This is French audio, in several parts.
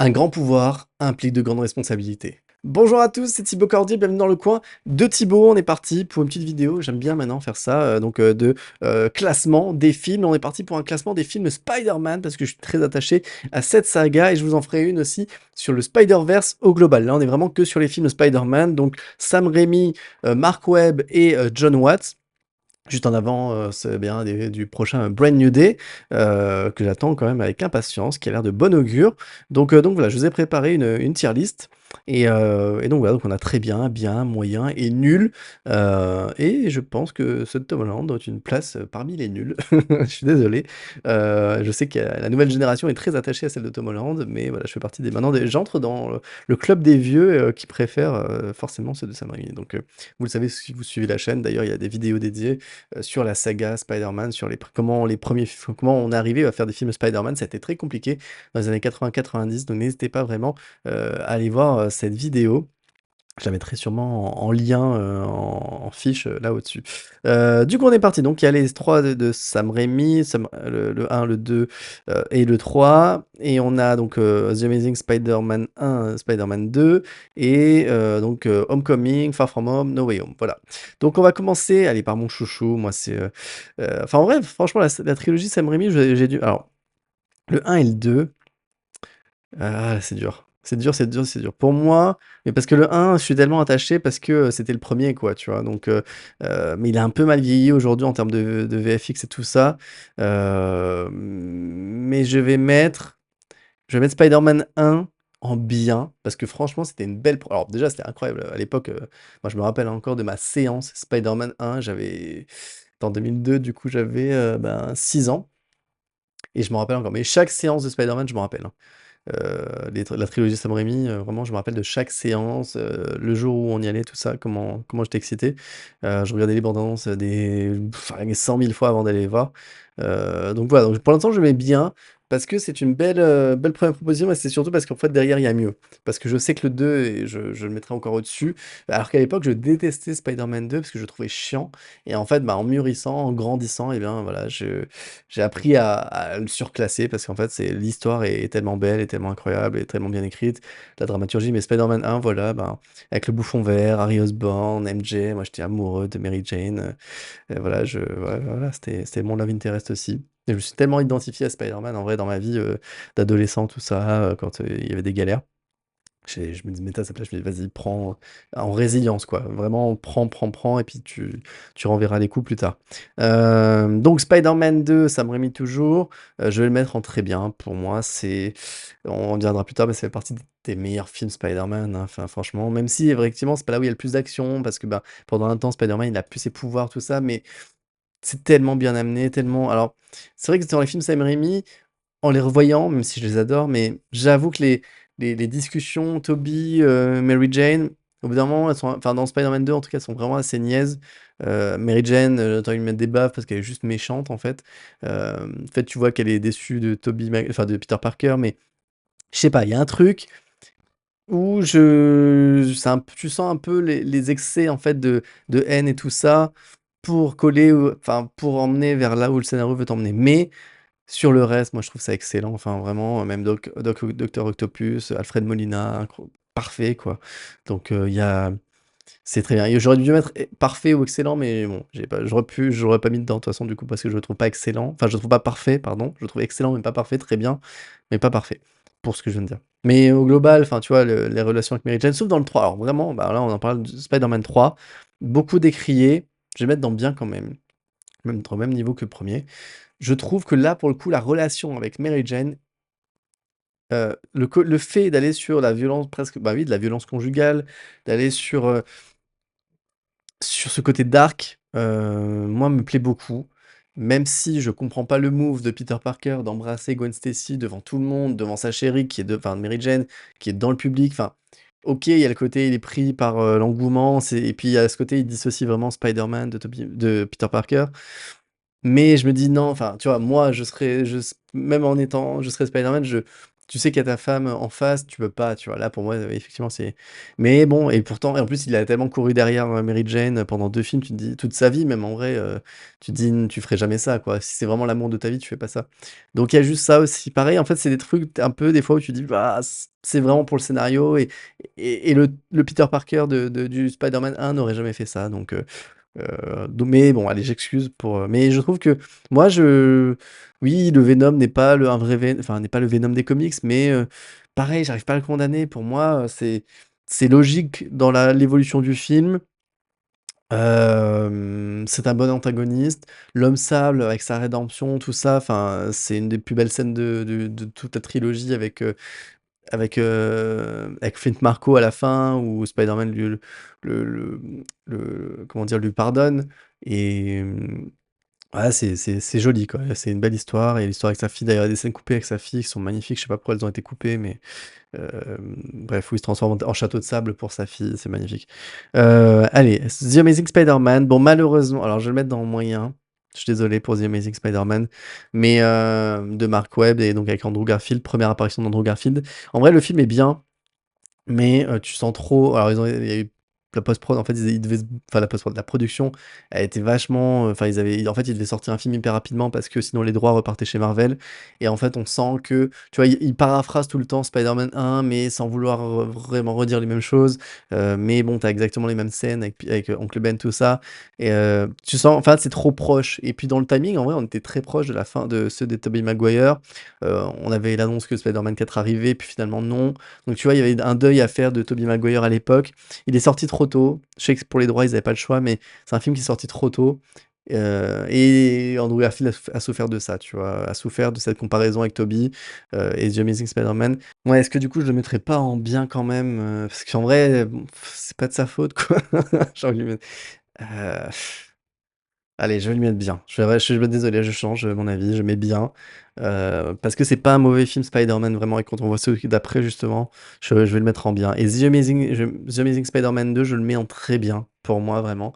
Un grand pouvoir implique de grandes responsabilités. Bonjour à tous, c'est Thibaut Cordier, bienvenue dans le coin de Thibaut. On est parti pour une petite vidéo, j'aime bien maintenant faire ça, classement des films. On est parti pour un classement des films Spider-Man parce que je suis très attaché à cette saga et je vous en ferai une aussi sur le Spider-Verse au global. Là, on est vraiment que sur les films Spider-Man, donc Sam Raimi, Mark Webb et John Watts. Juste en avant, c'est bien du prochain Brand New Day, que j'attends quand même avec impatience, qui a l'air de bon augure. Donc voilà, je vous ai préparé une tier list et donc voilà, donc on a très bien, bien, moyen et nul, et je pense que ce Tom Holland a une place, parmi les nuls. Je suis désolé. Je sais que la nouvelle génération est très attachée à celle de Tom Holland, mais voilà, je fais partie des maintenant des j'entre dans le club des vieux, qui préfèrent, forcément ceux de Sam Raimi. Vous le savez si vous suivez la chaîne, d'ailleurs, il y a des vidéos dédiées sur la saga Spider-Man, sur comment on est arrivé à faire des films Spider-Man. Ça a été très compliqué dans les années 80-90, donc n'hésitez pas vraiment à aller voir cette vidéo. Je la mettrai sûrement en lien, en fiche, là au-dessus. Du coup, on est parti. Donc, il y a les 3 de Sam Raimi, le 1, le 2 et le 3. Et on a donc The Amazing Spider-Man 1, Spider-Man 2 et Homecoming, Far From Home, No Way Home. Voilà. Donc, on va commencer, allez, par mon chouchou. Moi, c'est. Enfin, en vrai, franchement, la trilogie Sam Raimi, j'ai dû. Alors, le 1 et le 2. Ah, c'est dur. C'est dur, c'est dur, c'est dur. Pour moi, mais parce que le 1, je suis tellement attaché parce que c'était le premier, quoi, tu vois. Mais il a un peu mal vieilli aujourd'hui en termes de VFX et tout ça. Mais je vais mettre Spider-Man 1 en bien parce que franchement, c'était une belle. Alors, déjà, c'était incroyable. À l'époque, moi, je me rappelle encore de ma séance Spider-Man 1. En 2002, du coup, j'avais 6 ans. Et je me rappelle encore. Mais chaque séance de Spider-Man, je me rappelle, hein. La trilogie Sam Raimi, vraiment, je me rappelle de chaque séance, le jour où on y allait, tout ça, comment j'étais excité. Je regardais les bandes annonces enfin, 100 000 fois avant d'aller les voir. Donc voilà, donc pour l'instant, je mets bien parce que c'est une belle première proposition, mais c'est surtout parce qu'en fait, derrière, il y a mieux. Parce que je sais que le 2, et je le mettrai encore au-dessus. Alors qu'à l'époque, je détestais Spider-Man 2 parce que je le trouvais chiant. Et en fait, en mûrissant, en grandissant, et bien voilà, j'ai appris à le surclasser parce qu'en fait, l'histoire est tellement belle et tellement incroyable et tellement bien écrite. La dramaturgie, mais Spider-Man 1, voilà, avec le bouffon vert, Harry Osborn, MJ, moi j'étais amoureux de Mary Jane. Voilà, voilà, c'était mon love interest aussi. Et je me suis tellement identifié à Spider-Man en vrai dans ma vie d'adolescent, tout ça, quand il y avait des galères. Je me dis, mets-toi à sa place, je me dis, vas-y, prends en résilience, quoi. Vraiment, prends, et puis tu renverras les coups plus tard. Donc, Spider-Man 2, ça me remet toujours. Je vais le mettre en très bien. Pour moi, on en viendra plus tard, mais ça fait partie des meilleurs films Spider-Man, hein. Enfin, franchement, même si, effectivement, c'est pas là où il y a le plus d'action, parce que pendant un temps, Spider-Man, il a plus ses pouvoirs, tout ça, mais c'est tellement bien amené, tellement. Alors, c'est vrai que dans les films Sam Raimi, en les revoyant, même si je les adore, mais j'avoue que les discussions Tobey, Mary Jane, au bout d'un moment, elles sont, enfin dans Spider-Man 2 en tout cas, elles sont vraiment assez niaises. Mary Jane, tu envie de lui mettre des baffes parce qu'elle est juste méchante en fait. En fait, tu vois qu'elle est déçue de enfin de Peter Parker, mais je sais pas, il y a un truc où tu sens un peu les excès en fait de haine et tout ça pour coller, enfin pour emmener vers là où le scénario veut t'emmener. Mais sur le reste, moi je trouve ça excellent, enfin vraiment, même Docteur Octopus, Alfred Molina, parfait quoi. Il y a c'est très bien et j'aurais dû mettre parfait ou excellent, mais bon, j'aurais pas mis dedans de toute façon du coup parce que je le trouve pas excellent, enfin je le trouve pas parfait, pardon, je le trouve excellent mais pas parfait, très bien, mais pas parfait, pour ce que je viens de dire. Mais au global, enfin tu vois, les relations avec Mary Jane, sauf dans le 3, alors vraiment, là on en parle de Spider-Man 3, beaucoup décrié, je vais mettre dans bien quand même au même niveau que le premier. Je trouve que là, pour le coup, la relation avec Mary Jane, le fait d'aller sur la violence presque, bah oui, de la violence conjugale, d'aller sur ce côté dark, moi, me plaît beaucoup. Même si je comprends pas le move de Peter Parker d'embrasser Gwen Stacy devant tout le monde, devant sa chérie enfin Mary Jane, qui est dans le public. Enfin, OK, il y a le côté, il est pris par, l'engouement, et puis il y a ce côté, il dissocie vraiment Spider-Man de Peter Parker. Mais je me dis: «Non», enfin, tu vois, moi, je serais Spider-Man, tu sais qu'il y a ta femme en face, tu peux pas, tu vois? Là, pour moi, effectivement, c'est mais bon et pourtant et en plus, il a tellement couru derrière, Mary Jane pendant 2 films, tu te dis toute sa vie même en vrai, tu te dis: «Tu ferais jamais ça, quoi». Si c'est vraiment l'amour de ta vie, tu fais pas ça. Donc il y a juste ça aussi. Pareil, en fait, c'est des trucs un peu des fois où tu dis: «Bah, c'est vraiment pour le scénario» et le Peter Parker de du Spider-Man 1 n'aurait jamais fait ça donc mais bon, allez, j'excuse pour, mais je trouve que moi, oui, le Venom n'est pas le un vrai enfin, n'est pas le Venom des comics, mais pareil, j'arrive pas à le condamner. Pour moi, c'est logique dans l'évolution du film. C'est un bon antagoniste. L'Homme Sable avec sa rédemption, tout ça, enfin, c'est une des plus belles scènes de toute la trilogie avec Flint Marko à la fin où Spider-Man comment dire? Lui pardonne et ouais, c'est joli, quoi. C'est une belle histoire et l'histoire avec sa fille d'ailleurs, il y a des scènes coupées avec sa fille qui sont magnifiques. Je sais pas pourquoi elles ont été coupées, mais bref, où il se transforme en château de sable pour sa fille, c'est magnifique. Allez, The Amazing Spider-Man, bon malheureusement alors je vais le mettre dans moyen. Je suis désolé pour The Amazing Spider-Man, mais de Mark Webb et donc avec Andrew Garfield, première apparition d'Andrew Garfield. En vrai, le film est bien, mais tu sens trop alors il y a eu la post-prod en fait, ils devaient se enfin la post-prod, la production a été vachement, enfin en fait, ils devaient sortir un film hyper rapidement parce que sinon les droits repartaient chez Marvel et en fait, on sent que, tu vois, ils paraphrasent tout le temps Spider-Man 1 mais sans vouloir vraiment redire les mêmes choses, mais bon, tu as exactement les mêmes scènes avec Oncle Ben, tout ça et tu sens en fait, c'est trop proche et puis dans le timing, en vrai, on était très proche de la fin de ceux des Tobey Maguire, on avait l'annonce que Spider-Man 4 arrivait puis finalement non. Donc tu vois, il y avait un deuil à faire de Tobey Maguire à l'époque. Il est sorti trop tôt. Je sais que pour les droits, ils avaient pas le choix, mais c'est un film qui est sorti trop tôt. Et Andrew Garfield a souffert de ça, tu vois? A souffert de cette comparaison avec Tobey, et The Amazing Spider-Man. Ouais, est-ce que du coup, je le mettrais pas en bien quand même, parce qu'en vrai, bon, c'est pas de sa faute, quoi. J'ai envie de lui mettre heu allez, je vais lui mettre bien. Je suis désolé, je change, mon avis, je mets bien, parce que c'est pas un mauvais film Spider-Man vraiment et quand on voit ceux d'après justement, je vais le mettre en bien et The Amazing Spider-Man 2, je le mets en très bien, pour moi vraiment.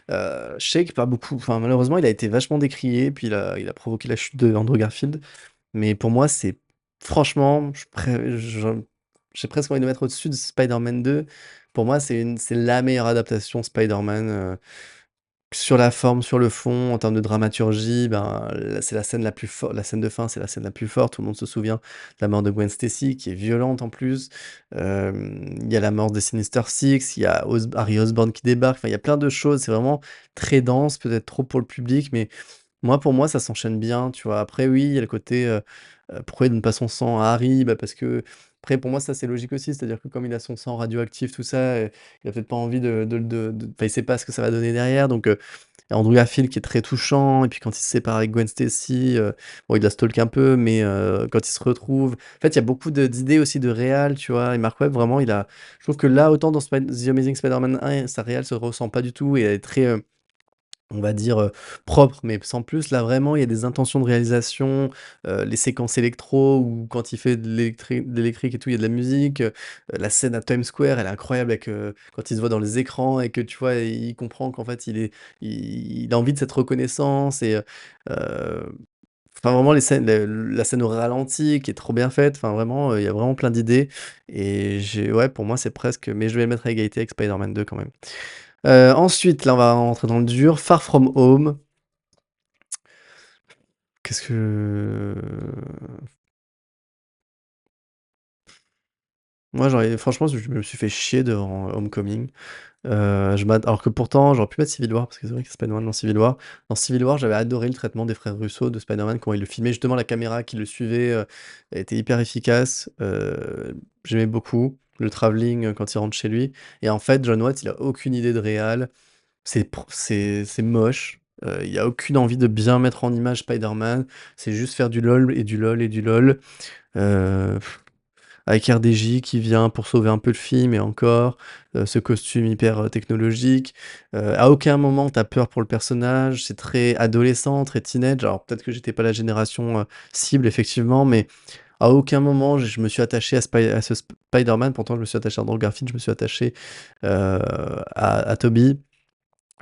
Je sais que pas beaucoup enfin malheureusement, il a été vachement décrié, puis il a provoqué la chute de Andrew Garfield, mais pour moi, c'est franchement, j'ai presque envie de le mettre au-dessus de Spider-Man 2. Pour moi, c'est la meilleure adaptation Spider-Man, sur la forme, sur le fond, en termes de dramaturgie, ben, c'est la scène la plus forte. La scène de fin, c'est la scène la plus forte. Tout le monde se souvient de la mort de Gwen Stacy, qui est violente en plus. Il y a la mort de Sinister Six, il y a Harry Osborn qui débarque. Enfin, il y a plein de choses. C'est vraiment très dense, peut-être trop pour le public, mais moi, pour moi, ça s'enchaîne bien, tu vois? Après oui, il y a le côté, pourquoi il donne pas son sang à Harry? Bah, parce que après pour moi ça c'est logique aussi, c'est-à-dire que comme il a son sang radioactif tout ça, il a peut-être pas envie enfin il sait pas ce que ça va donner derrière donc Andrew Garfield qui est très touchant et puis quand il se sépare avec Gwen Stacy, bon il la stalk un peu mais quand ils se retrouvent en fait il y a beaucoup d'idées aussi de réal, tu vois? Et Mark Webb vraiment je trouve que là autant dans The Amazing Spider-Man 1 sa réal se ressent pas du tout et elle est très, on va dire, propre, mais sans plus. Là, vraiment, il y a des intentions de réalisation, les séquences électro ou quand il fait de l'électrique et tout, il y a de la musique, la scène à Times Square, elle est incroyable avec, quand il se voit dans les écrans et que, tu vois, il comprend qu'en fait, il a envie de cette reconnaissance et enfin, vraiment, les scènes la scène au ralenti qui est trop bien faite, enfin, vraiment, il y a vraiment plein d'idées et ouais, pour moi, c'est presque mais je vais le mettre à égalité avec Spider-Man 2 quand même. Ensuite, là, on va rentrer dans le dur. Far From Home. Qu'est-ce que moi, franchement, je me suis fait chier devant Homecoming. Alors que pourtant, j'aurais pu mettre Civil War, parce que c'est vrai que Spider-Man dans Civil War. Dans Civil War, j'avais adoré le traitement des frères Russo de Spider-Man, quand ils le filmaient. Justement, la caméra qui le suivait, était hyper efficace. J'aimais beaucoup le travelling, quand il rentre chez lui et en fait, John Watts, il a aucune idée de réal. C'est moche, il y a aucune envie de bien mettre en image Spider-Man, c'est juste faire du LOL et du LOL et du LOL, heu, avec RDJ qui vient pour sauver un peu le film et encore, ce costume hyper, technologique, à aucun moment tu as peur pour le personnage, c'est très adolescent, très teenage. Alors peut-être que j'étais pas la génération, cible effectivement, mais à aucun moment je me suis attaché à ce Spider-Man, pourtant je me suis attaché à Andrew Garfield, je me suis attaché, à Tobey.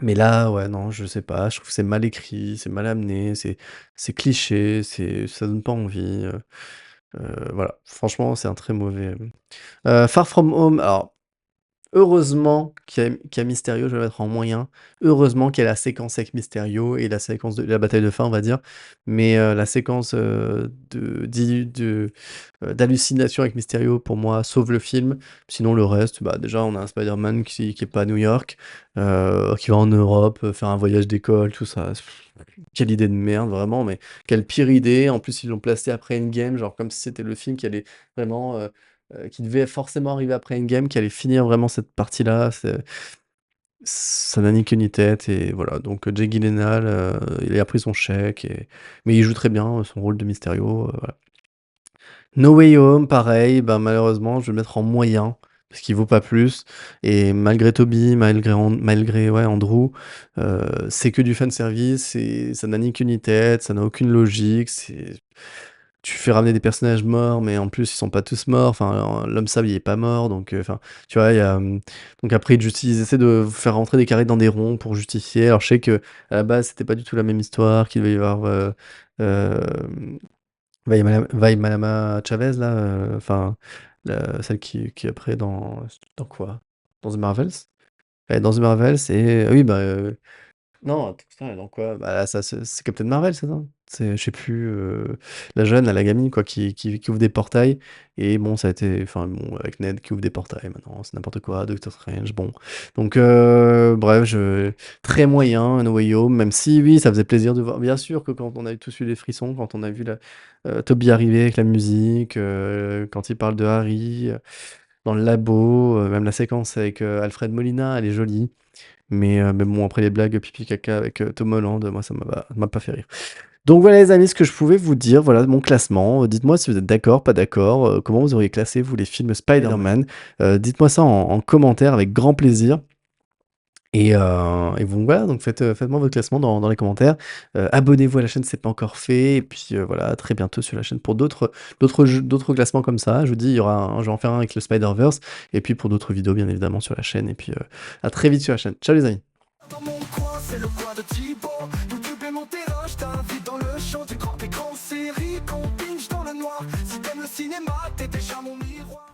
Mais là, ouais, non, je sais pas, je trouve que c'est mal écrit, c'est mal amené, c'est cliché, ça donne pas envie. Voilà, franchement, c'est un très mauvais, Far From Home, alors heureusement qu'il y a Mysterio, je vais le mettre en moyen. Heureusement qu'il y a la séquence avec Mysterio et la séquence de la bataille de fin, on va dire. Mais la séquence d'hallucination avec Mysterio, pour moi, sauve le film. Sinon, le reste, bah, déjà, on a un Spider-Man qui est pas à New York, qui va en Europe, faire un voyage d'école, tout ça. Quelle idée de merde, vraiment, mais quelle pire idée. En plus, ils l'ont placé après Endgame, genre comme si c'était le film qui allait vraiment, qui devait forcément arriver après Endgame, qui allait finir vraiment cette partie-là. Ça n'a ni queue ni tête, et voilà. Donc, Jake Gyllenhaal, il a pris son chèque, mais il joue très bien son rôle de Mysterio, voilà. No Way Home, pareil, bah, malheureusement, je vais le mettre en moyen, parce qu'il vaut pas plus. Et malgré Tobey, malgré ouais, Andrew, c'est que du fanservice, et ça n'a ni queue ni tête, ça n'a aucune logique. Tu fais ramener des personnages morts, mais en plus, ils sont pas tous morts. Enfin, l'homme sable, il est pas mort, donc, enfin, tu vois, donc après, ils essaient de faire rentrer des carrés dans des ronds pour justifier. Alors, je sais que à la base, c'était pas du tout la même histoire, qu'il devait y avoir euh, Malama Chavez, là, enfin, celle qui après dans quoi? Dans The Marvels? Elle est dans The Marvels, et oui, bah, non, attends, putain, elle est dans quoi? Bah, là, ça, c'est Captain Marvel, c'est ça? C'est, je sais plus, la jeune, là, la gamine, quoi, qui ouvre des portails. Et bon, ça a été, enfin, bon, avec Ned qui ouvre des portails maintenant, c'est n'importe quoi, Doctor Strange, bon. Donc, bref, très moyen, No Way Home, même si, oui, ça faisait plaisir de voir. Bien sûr que quand on a tous eu les frissons, quand on a vu Toby arriver avec la musique, quand il parle de Harry, dans le labo, même la séquence avec Alfred Molina, elle est jolie. Mais bon, après les blagues pipi caca avec Tom Holland, moi ça m'a pas fait rire. Donc voilà les amis, ce que je pouvais vous dire, voilà mon classement. Dites-moi si vous êtes d'accord, pas d'accord, comment vous auriez classé vous les films Spider-Man. Dites-moi ça en commentaire avec grand plaisir. Et bon voilà, donc faites-moi votre classement dans les commentaires. Abonnez-vous à la chaîne si c'est pas encore fait. Et puis voilà, à très bientôt sur la chaîne pour d'autres classements comme ça. Je vous dis, je vais en faire un avec le Spider-Verse. Et puis pour d'autres vidéos, bien évidemment, sur la chaîne. Et puis à très vite sur la chaîne. Ciao les amis. Dans mon coin, c'est le coin de Thibaut. YouTube mon terrain, je t'invite dans le champ du grand écran série qu'on pinche dans le noir. Si t'aimes le cinéma, t'es déjà mon miroir.